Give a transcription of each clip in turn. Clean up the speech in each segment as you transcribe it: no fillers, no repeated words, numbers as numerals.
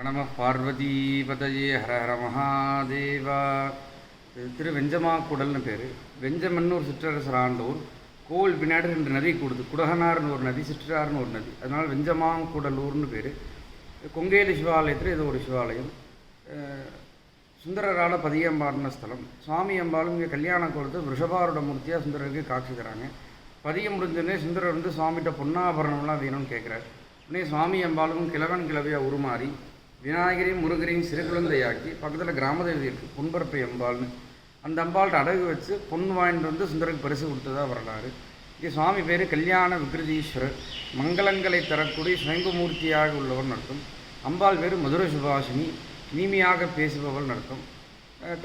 நம பார்வதிபதயே ஹர ஹர மகாதேவா. திரு வெஞ்சமாக்குடல்னு பேர். வெஞ்சமன்னு ஒரு சிற்றரசர் ஆண்டோர். கோவில் பின்னாடி 2 நதி கூடுது. குடகனார்னு ஒரு நதி, சிற்றார்னு ஒரு நதி. அதனால் வெஞ்சமாக்குடலூர்னு பேர். கொங்கேலி சிவாலயத்தில் இது ஒரு சிவாலயம். சுந்தரரால பதியம் ஸ்தலம். சுவாமி அம்பாலும் இங்கே கல்யாண கோலத்தை ரிஷபாரோட மூர்த்தியாக சுந்தரருக்கு காட்சி தராங்க. பதியம் முடிஞ்சோடனே சுந்தரர் வந்து சுவாமிகிட்ட பொன்னாபரணம்லாம் வேணும்னு கேட்குறாரு. உடனே சுவாமி அம்பாலும் கிழவன் கிழவியாக உருமாறி விநாயகரையும் முருகரையும் சிறு குழந்தையாக்கி பக்கத்தில் கிராமதேவி இருக்குது பொன்பரப்பை அம்பாள்னு. அந்த அம்பாள்கிட்ட அடகு வச்சு பொன் வாங்கிட்டு வந்து சுந்தருக்கு பரிசு கொடுத்ததா வரலாறு. இங்கே சுவாமி பேர் கல்யாண விக்ருதீஸ்வரர். மங்களங்களை தரக்கூடிய சுயம்புமூர்த்தியாக உள்ளவர் நடத்தும். அம்பாள் பேர் மதுர சுபாஷினி, இனிமையாக பேசுபவள் நடத்தும்.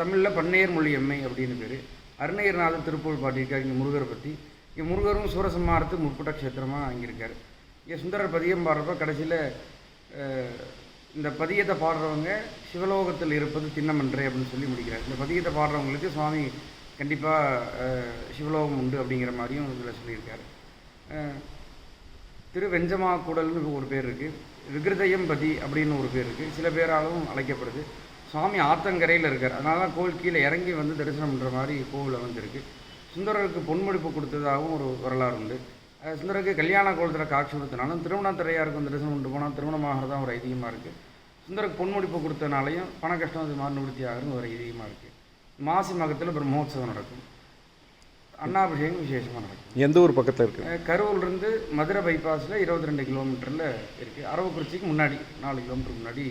தமிழில் பன்னையர் மொழி எம்மை அப்படின்னு பேர். அருணகிரிநாதர் திருப்பூர் பாட்டியிருக்கார் இங்கே முருகரை பற்றி. இங்கே முருகரும் சூரசம்மாரத்துக்கு முற்பட்ட க்ஷேத்திரமாக அங்கே இருக்கார். இங்கே சுந்தரர் பதியம் பாடுறப்ப கடைசியில் இந்த பதியத்தை பாடுறவங்க சிவலோகத்தில் இருப்பது திண்ணமன்றே அப்படின்னு சொல்லி முடிக்கிறார். இந்த பதியத்தை பாடுறவங்களுக்கு சுவாமி கண்டிப்பாக சிவலோகம் உண்டு அப்படிங்கிற மாதிரியும் இதில் சொல்லியிருக்கார். திரு வெஞ்சமாக்குடல்னு ஒரு பேர் இருக்குது. விகிருதயம் பதி அப்படின்னு ஒரு பேர் இருக்குது. சில பேராலும் அழைக்கப்படுது. சுவாமி ஆத்தங்கரையில் இருக்கார். அதனால தான் கோவில் கீழே இறங்கி வந்து தரிசனம் பண்ணுற மாதிரி கோவிலில் வந்துருக்கு. சுந்தரருக்கு பொன்முடிப்பு கொடுத்ததாகவும் ஒரு வரலாறு உண்டு. சுந்தரருக்கு கல்யாண கோலத்தில் காட்சி கொடுத்தனாலும் திருமணத்திரையாருக்கு வந்து தரிசனம் கொண்டு போனால் திருமணமாகறதான் ஒரு ஐதீகமாக இருக்குது. சுந்தரருக்கு பொன்முடிப்பு கொடுத்தனாலையும் பண கஷ்டம் அது மாதிரி நிவர்த்தி ஆகுறது ஒரு ஐதீகமாக இருக்குது. மாசி மகத்தில் பிரம்மோற்சவம் நடக்கும். அன்னாபிஷேகம் விசேஷமாக நடக்கும். எந்த ஊர் பக்கத்தில் இருக்குது? கரூர்லேருந்து மதுரை பைபாஸில் 22 கிலோமீட்டரில் இருக்குது. அரவக்குறிச்சிக்கு முன்னாடி 4 கிலோமீட்டருக்கு முன்னாடி